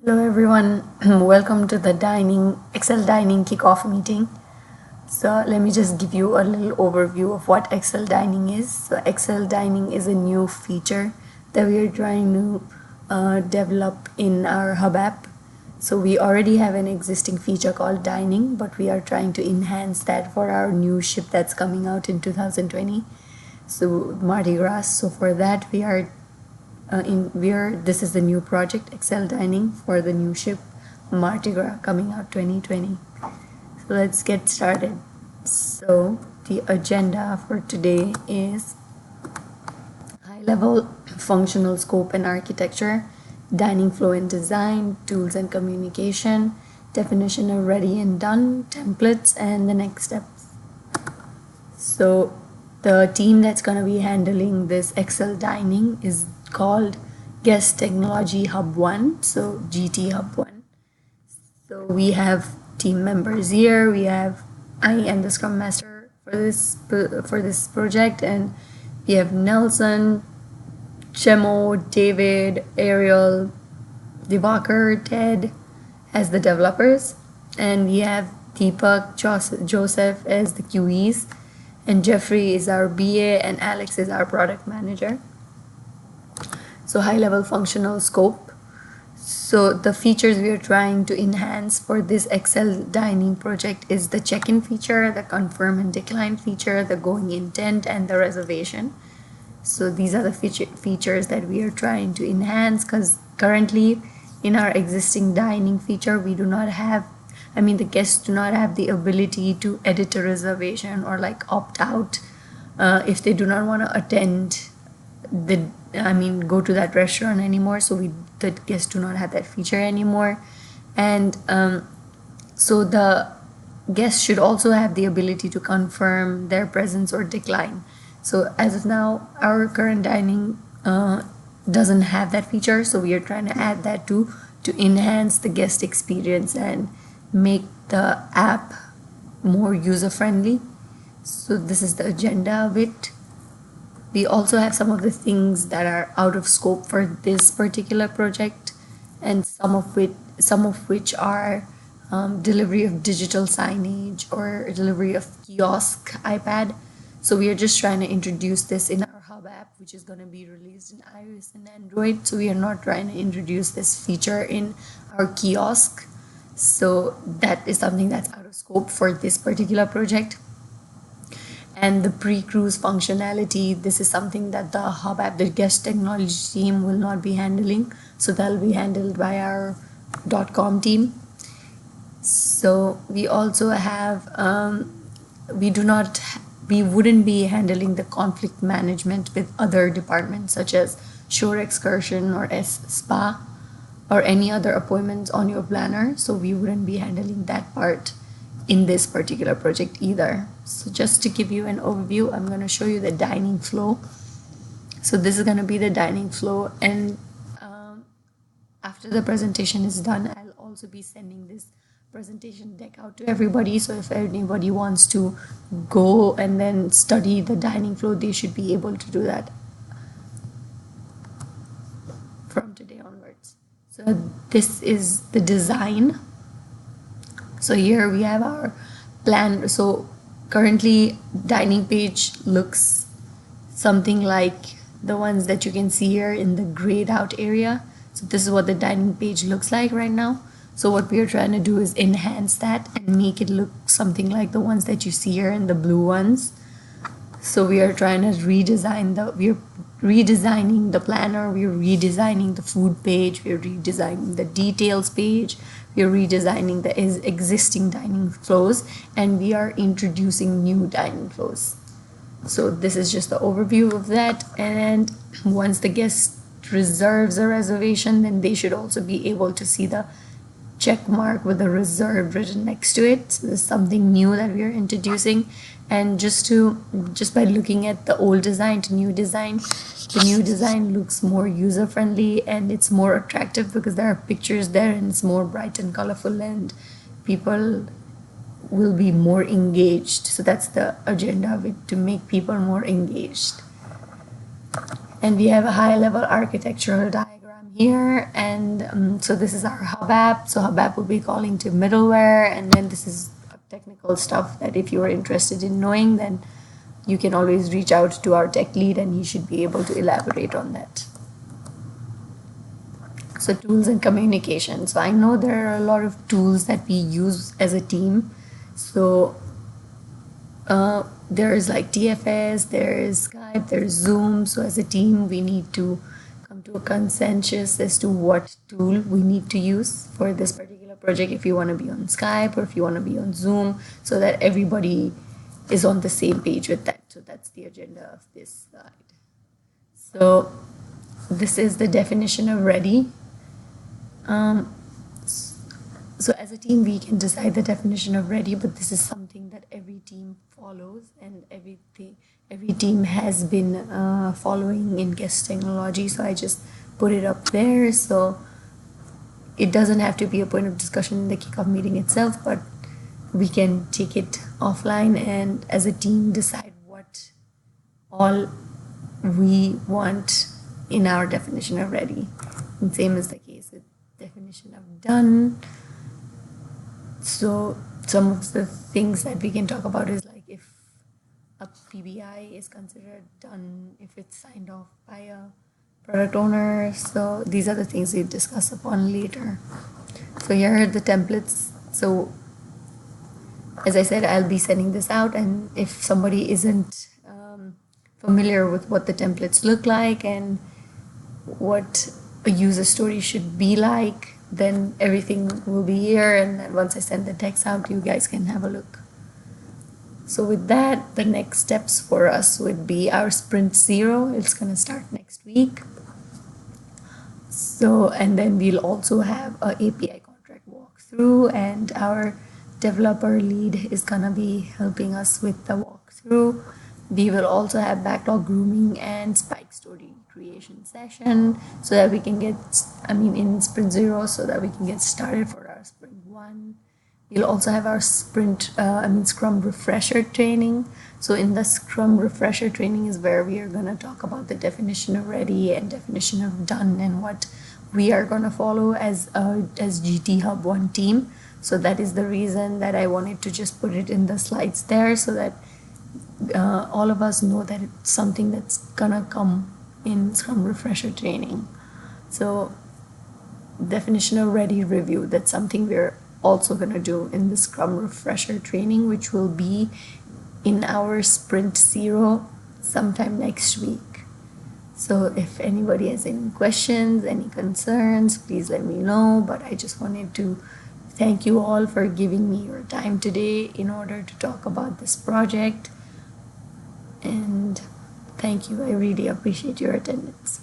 Hello everyone, welcome to the Excel Dining kickoff meeting. So let me just give you a little overview of what Excel Dining is. So Excel Dining is a new feature that we are trying to develop in our Hub app. So we already have an existing feature called Dining, but we are trying to enhance that for our new ship that's coming out in 2020. So Mardi Gras. So for that this is the new project Excel Dining for the new ship Mardi Gras coming out 2020. So let's get started. So the agenda for today is high level functional scope and architecture, dining flow and design, tools and communication, definition of ready and done, templates, and the next steps. So the team that's going to be handling this Excel Dining is called Guest Technology Hub 1, so GT Hub 1. So we have team members here. I am the Scrum Master for this project, and we have Nelson, Chemo, David, Ariel, Divakar, Ted as the developers, and we have Deepak, Joseph as the QEs, and Jeffrey is our BA, and Alex is our product manager. So high level functional scope. So the features we are trying to enhance for this Excel Dining project is the check-in feature, the confirm and decline feature, the going intent, and the reservation. So these are the features that we are trying to enhance, because currently in our existing dining feature we do not have, the guests do not have the ability to edit a reservation or like opt out if they do not want to attend go to that restaurant anymore. So the guests do not have that feature anymore, and so the guests should also have the ability to confirm their presence or decline. So as of now, our current dining doesn't have that feature, so we are trying to add that to enhance the guest experience and make the app more user friendly. So this is the agenda of it. We also have some of the things that are out of scope for this particular project, and some of which are delivery of digital signage or delivery of kiosk iPad. So we are just trying to introduce this in our Hub app, which is going to be released in iOS and Android. So we are not trying to introduce this feature in our kiosk. So that is something that's out of scope for this particular project. And the pre-cruise functionality, this is something that the Hub app, the guest technology team will not be handling. So that'll be handled by our .com team. So we also have, we wouldn't be handling the conflict management with other departments such as Shore Excursion or Spa or any other appointments on your planner. So we wouldn't be handling that part in this particular project either. So just to give you an overview, I'm going to show you the dining flow. So this is going to be the dining flow, and after the presentation is done, I'll also be sending this presentation deck out to everybody. So if anybody wants to go and then study the dining flow, they should be able to do that from today onwards. So this is the design. So here we have our plan. So currently dining page looks something like the ones that you can see here in the grayed out area. So this is what the dining page looks like right now. So what we are trying to do is enhance that and make it look something like the ones that you see here in the blue ones. So we are trying to we're redesigning the planner, we're redesigning the food page, we're redesigning the details page, we're redesigning the existing dining flows, and we are introducing new dining flows. So this is just the overview of that. And once the guest reserves a reservation, then they should also be able to see the check mark with the reserved written next to it. So this is something new that we are introducing. And just by looking at the old design to new design, the new design looks more user friendly and it's more attractive because there are pictures there and it's more bright and colorful, and people will be more engaged. So that's the agenda of it, to make people more engaged. And we have a high level architectural diagram I'm here, and so this is our Hub app. So Hub app will be calling to middleware, and then this is technical stuff that if you are interested in knowing, then you can always reach out to our tech lead and he should be able to elaborate on that. So tools and communication. So I know there are a lot of tools that we use as a team. So there is like TFS, there is Skype, there is Zoom. So as a team, we need to come to a consensus as to what tool we need to use for this particular project. If you want to be on Skype or if you want to be on Zoom, so that everybody is on the same page with that. So that's the agenda of this slide. So this is the definition of ready. So as a team, we can decide the definition of ready, but this is something that every team follows, and every team has been following in Guest Technology. So I just put it up there. So it doesn't have to be a point of discussion in the kickoff meeting itself, but we can take it offline and as a team decide what all we want in our definition of ready. And same is the case with definition of done. So some of the things that we can talk about is like if a PBI is considered done, if it's signed off by a product owner. So these are the things we discuss upon later. So here are the templates. So as I said, I'll be sending this out, and if somebody isn't familiar with what the templates look like and what a user story should be like, then everything will be here, and then once I send the text out, you guys can have a look. So with that, the next steps for us would be our Sprint 0. It's going to start next week. So, and then we'll also have a API contract walkthrough, and our developer lead is going to be helping us with the walkthrough. We will also have backlog grooming and spike story creation session so that we can get, in Sprint 0, so that we can get started for our Sprint 1. We'll also have our Scrum refresher training. So in the Scrum refresher training is where we are going to talk about the definition of ready and definition of done and what we are going to follow as GT Hub 1 team. So that is the reason that I wanted to just put it in the slides there so that all of us know that it's something that's gonna come in Scrum refresher training. So definition of ready review, that's something we're also gonna do in the Scrum refresher training, which will be in our Sprint 0 sometime next week. So if anybody has any questions, any concerns, please let me know. But I just wanted to thank you all for giving me your time today in order to talk about this project. And thank you. I really appreciate your attendance.